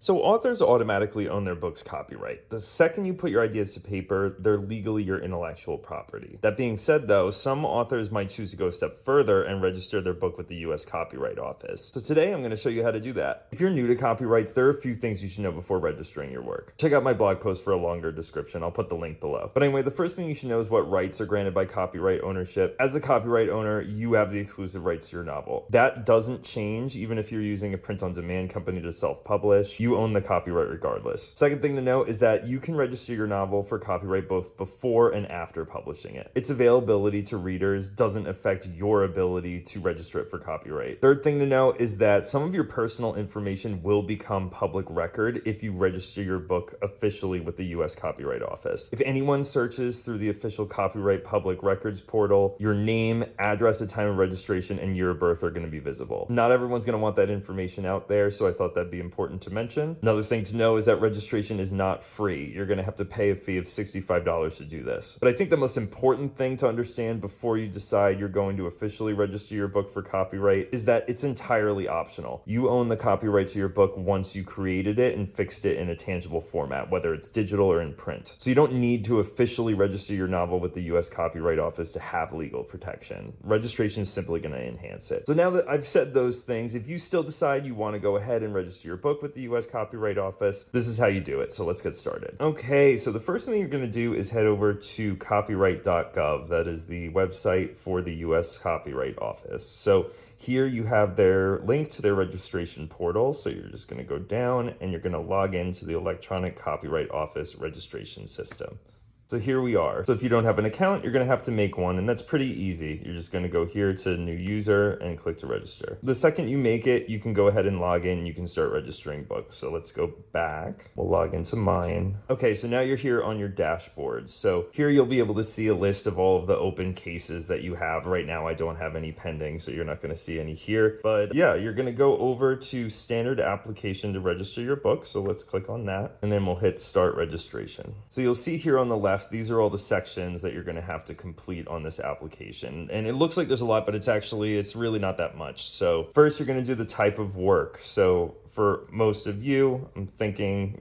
So authors automatically own their book's copyright. The second you put your ideas to paper, they're legally your intellectual property. That being said though, some authors might choose to go a step further and register their book with the US Copyright Office. So today I'm going to show you how to do that. If you're new to copyrights, there are a few things you should know before registering your work. Check out my blog post for a longer description. I'll put the link below. But anyway, the first thing you should know is what rights are granted by copyright ownership. As the copyright owner, you have the exclusive rights to your novel. That doesn't change even if you're using a print-on-demand company to self-publish. You own the copyright regardless. Second thing to note is that you can register your novel for copyright both before and after publishing it. Its availability to readers doesn't affect your ability to register it for copyright. Third thing to note is that some of your personal information will become public record if you register your book officially with the US Copyright Office. If anyone searches through the official copyright public records portal, your name, address at time of registration, and year of birth are going to be visible. Not everyone's going to want that information out there, so I thought that'd be important to mention. Another thing to know is that registration is not free. You're going to have to pay a fee of $65 to do this. But I think the most important thing to understand before you decide you're going to officially register your book for copyright is that it's entirely optional. You own the copyright to your book once you created it and fixed it in a tangible format, whether it's digital or in print. So you don't need to officially register your novel with the US Copyright Office to have legal protection. Registration is simply going to enhance it. So now that I've said those things, if you still decide you want to go ahead and register your book with the US Copyright Office, this is how you do it. So let's get started. Okay, so the first thing you're going to do is head over to copyright.gov. That is the website for the US Copyright Office. So here you have their link to their registration portal. So you're just going to go down and you're going to log into the Electronic Copyright Office registration system. So here we are. So if you don't have an account, you're going to have to make one, and that's pretty easy. You're just going to go here to new user and click to register. The second you make it, you can go ahead and log in. You can start registering books. So let's go back. We'll log into mine. Okay, so now you're here on your dashboard. So here you'll be able to see a list of all of the open cases that you have. Right now, I don't have any pending, so you're not going to see any here. But yeah, you're going to go over to standard application to register your book. So let's click on that, and then we'll hit start registration. So you'll see here on the left, these are all the sections that you're going to have to complete on this application. And it looks like there's a lot, but it's really not that much. So first you're going to do the type of work. So for most of you, I'm thinking,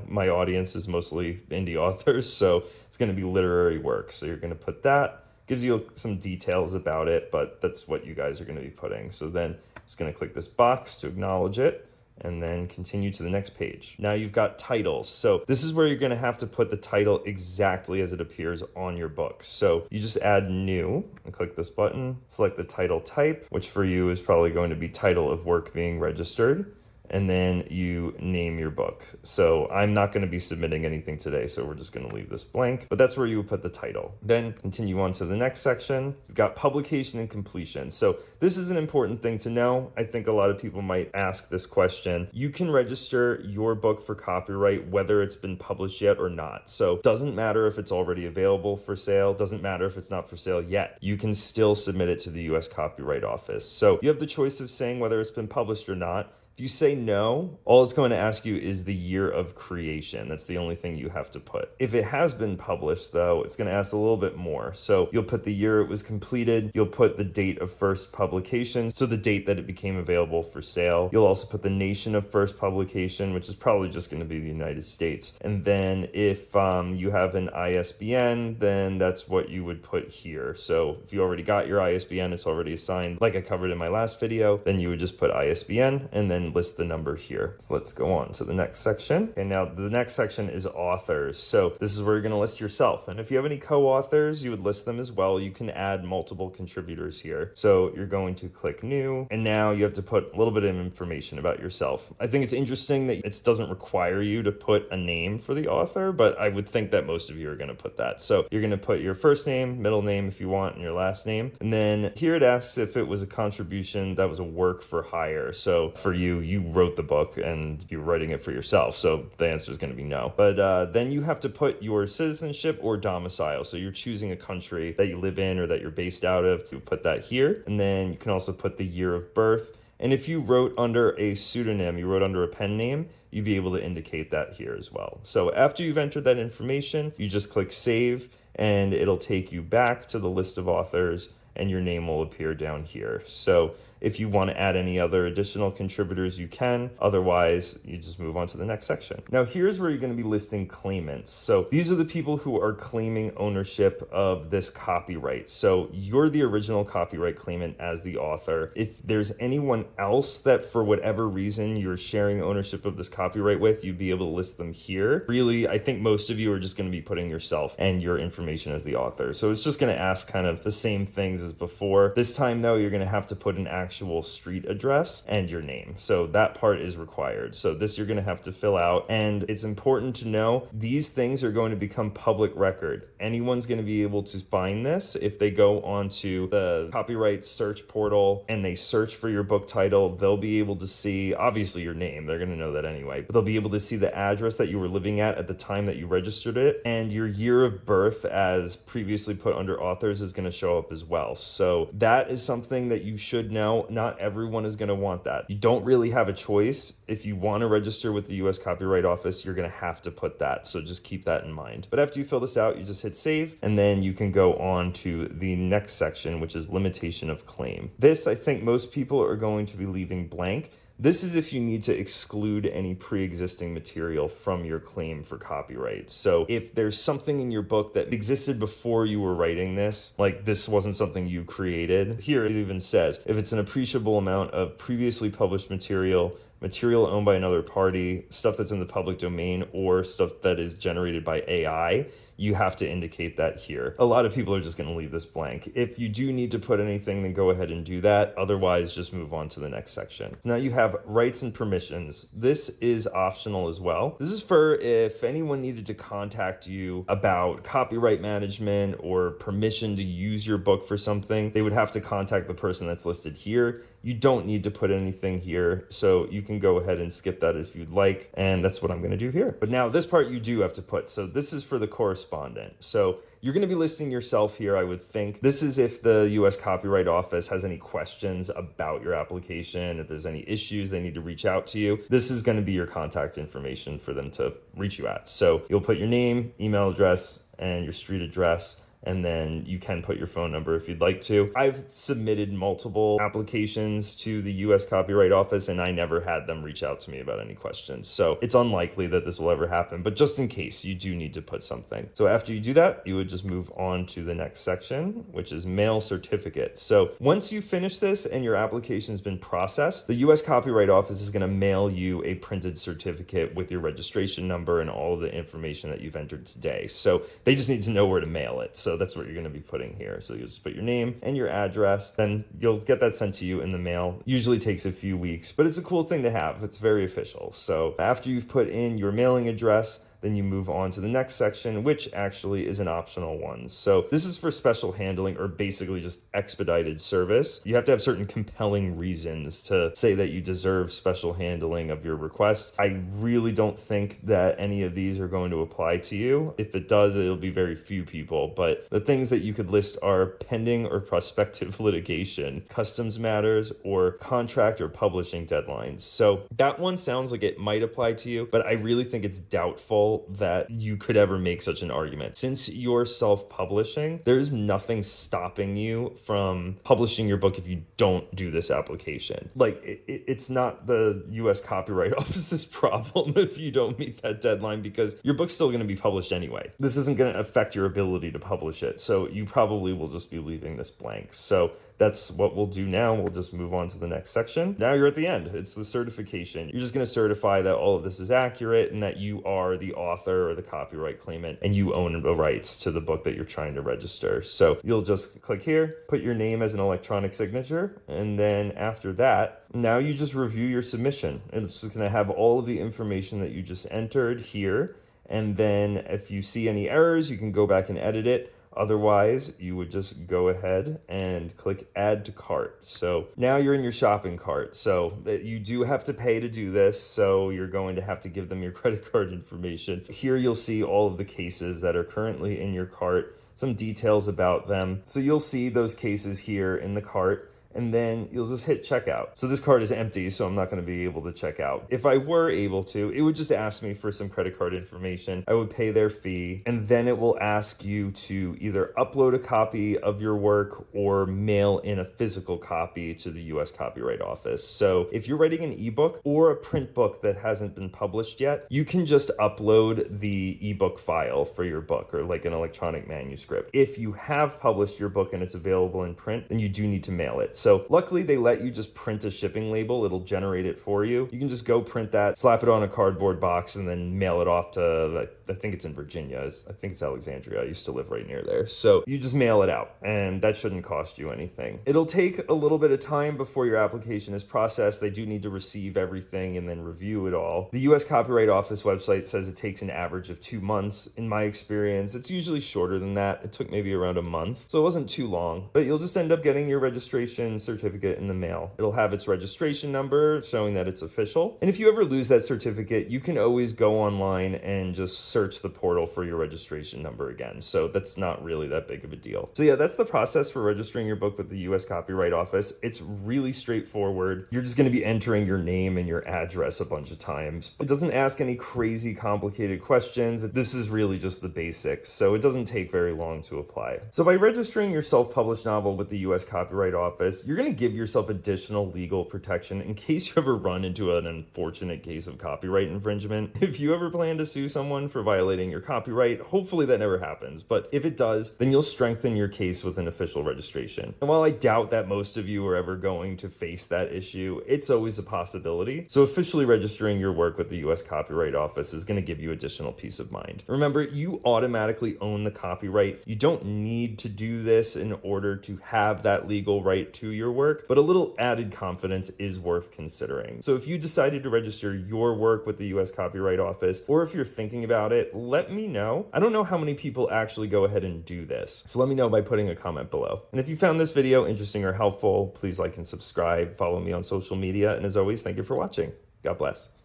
my audience is mostly indie authors, so it's going to be literary work. So you're going to put that. Gives you some details about it, but that's what you guys are going to be putting. So then I'm just going to click this box to acknowledge it, and then continue to the next page. Now you've got titles. So this is where you're going to have to put the title exactly as it appears on your book. So you just add new and click this button, select the title type, which for you is probably going to be title of work being registered. And then you name your book. So I'm not going to be submitting anything today, so we're just going to leave this blank, but that's where you would put the title. Then continue on to the next section. You've got publication and completion. So this is an important thing to know. I think a lot of people might ask this question. You can register your book for copyright whether it's been published yet or not. So it doesn't matter if it's already available for sale, doesn't matter if it's not for sale yet. You can still submit it to the US Copyright Office. So you have the choice of saying whether it's been published or not. If you say no, all it's going to ask you is the year of creation. That's the only thing you have to put. If it has been published, though, it's going to ask a little bit more. So you'll put the year it was completed. You'll put the date of first publication, so the date that it became available for sale. You'll also put the nation of first publication, which is probably just going to be the United States. And then if you have an ISBN, then that's what you would put here. So if you already got your ISBN, it's already assigned, like I covered in my last video, then you would just put ISBN and then list the number here. So let's go on to the next section. And now the next section is authors. So this is where you're going to list yourself. And if you have any co-authors, you would list them as well. You can add multiple contributors here. So you're going to click new. And now you have to put a little bit of information about yourself. I think it's interesting that it doesn't require you to put a name for the author, but I would think that most of you are going to put that. So you're going to put your first name, middle name if you want, and your last name. And then here it asks if it was a contribution that was a work for hire. So for you wrote the book and you're writing it for yourself. So the answer is going to be no. But then you have to put your citizenship or domicile. So you're choosing a country that you live in or that you're based out of. You put that here. And then you can also put the year of birth. And if you wrote under a pseudonym, you wrote under a pen name, you'd be able to indicate that here as well. So after you've entered that information, you just click save and it'll take you back to the list of authors and your name will appear down here. So If you want to add any other additional contributors, you can. Otherwise, you just move on to the next section. Now, here's where you're going to be listing claimants. So these are the people who are claiming ownership of this copyright. So you're the original copyright claimant as the author. If there's anyone else that for whatever reason you're sharing ownership of this copyright with, you'd be able to list them here. Really, I think most of you are just going to be putting yourself and your information as the author. So it's just going to ask kind of the same things as before. This time though, you're going to have to put an actual street address and your name. So that part is required. So this you're going to have to fill out. And it's important to know these things are going to become public record. Anyone's going to be able to find this if they go onto the copyright search portal and they search for your book title. They'll be able to see obviously your name. They're going to know that anyway, but they'll be able to see the address that you were living at the time that you registered it, and your year of birth as previously put under authors is going to show up as well. So that is something that you should know. Not everyone is going to want that. You don't really have a choice. If you want to register with the US Copyright Office, you're going to have to put that. So just keep that in mind. But after you fill this out, you just hit save, and then you can go on to the next section, which is limitation of claim. This, I think most people are going to be leaving blank. This is if you need to exclude any pre-existing material from your claim for copyright. So if there's something in your book that existed before you were writing this, like this wasn't something you created, here it even says, if it's an appreciable amount of previously published material owned by another party, stuff that's in the public domain, or stuff that is generated by AI, you have to indicate that here. A lot of people are just going to leave this blank. If you do need to put anything, then go ahead and do that. Otherwise, just move on to the next section. So now you have rights and permissions. This is optional as well. This is for if anyone needed to contact you about copyright management or permission to use your book for something, they would have to contact the person that's listed here. You don't need to put anything here, so you can go ahead and skip that if you'd like, and that's what I'm going to do here. But now this part you do have to put. So this is for the correspondent. So you're going to be listing yourself here, I would think. This is if the US Copyright Office has any questions about your application, if there's any issues, they need to reach out to you. This is going to be your contact information for them to reach you at. So you'll put your name, email address, and your street address, and then you can put your phone number if you'd like to. I've submitted multiple applications to the US Copyright Office, and I never had them reach out to me about any questions. So it's unlikely that this will ever happen, but just in case, you do need to put something. So after you do that, you would just move on to the next section, which is mail certificate. So once you finish this and your application's been processed, the US Copyright Office is gonna mail you a printed certificate with your registration number and all of the information that you've entered today. So they just need to know where to mail it. So that's what you're going to be putting here. So you'll just put your name and your address, then you'll get that sent to you in the mail. Usually takes a few weeks, but it's a cool thing to have. It's very official. So after you've put in your mailing address, then you move on to the next section, which actually is an optional one. So this is for special handling, or basically just expedited service. You have to have certain compelling reasons to say that you deserve special handling of your request. I really don't think that any of these are going to apply to you. If it does, it'll be very few people, but the things that you could list are pending or prospective litigation, customs matters, or contract or publishing deadlines. So that one sounds like it might apply to you, but I really think it's doubtful that you could ever make such an argument. Since you're self-publishing, there's nothing stopping you from publishing your book if you don't do this application. Like, it's not the US Copyright Office's problem if you don't meet that deadline, because your book's still going to be published anyway. This isn't going to affect your ability to publish it, so you probably will just be leaving this blank. So that's what we'll do now. We'll just move on to the next section. Now you're at the end. It's the certification. You're just going to certify that all of this is accurate and that you are the author or the copyright claimant and you own the rights to the book that you're trying to register. So you'll just click here, put your name as an electronic signature, and then after that, now you just review your submission. It's just going to have all of the information that you just entered here. And then if you see any errors, you can go back and edit it. Otherwise, you would just go ahead and click add to cart. So now you're in your shopping cart. So you do have to pay to do this. So you're going to have to give them your credit card information. Here you'll see all of the cases that are currently in your cart, some details about them. So you'll see those cases here in the cart. and then you'll just hit checkout. So this card is empty, so I'm not going to be able to check out. If I were able to, it would just ask me for some credit card information. I would pay their fee, and then it will ask you to either upload a copy of your work or mail in a physical copy to the US Copyright Office. So if you're writing an ebook or a print book that hasn't been published yet, you can just upload the ebook file for your book, or like an electronic manuscript. If you have published your book and it's available in print, then you do need to mail it. So luckily they let you just print a shipping label. It'll generate it for you. You can just go print that, slap it on a cardboard box, and then mail it off to, I think it's in Virginia. I think it's Alexandria. I used to live right near there. So you just mail it out, and that shouldn't cost you anything. It'll take a little bit of time before your application is processed. They do need to receive everything and then review it all. The US Copyright Office website says it takes an average of 2 months. In my experience, it's usually shorter than that. It took maybe around a month, so it wasn't too long. But you'll just end up getting your registration certificate in the mail. It'll have its registration number showing that it's official. And if you ever lose that certificate, you can always go online and just search the portal for your registration number again. So that's not really that big of a deal. So yeah, that's the process for registering your book with the US Copyright Office. It's really straightforward. You're just going to be entering your name and your address a bunch of times. It doesn't ask any crazy complicated questions. This is really just the basics, so it doesn't take very long to apply. So by registering your self-published novel with the US Copyright Office, you're going to give yourself additional legal protection in case you ever run into an unfortunate case of copyright infringement. If you ever plan to sue someone for violating your copyright, hopefully that never happens, but if it does, then you'll strengthen your case with an official registration. And while I doubt that most of you are ever going to face that issue, it's always a possibility. So officially registering your work with the US Copyright Office is going to give you additional peace of mind. Remember, you automatically own the copyright. You don't need to do this in order to have that legal right to your work, but a little added confidence is worth considering. So if you decided to register your work with the US Copyright Office, or if you're thinking about it, let me know. I don't know how many people actually go ahead and do this, so let me know by putting a comment below. And if you found this video interesting or helpful, please like and subscribe, follow me on social media, and as always, thank you for watching. God bless.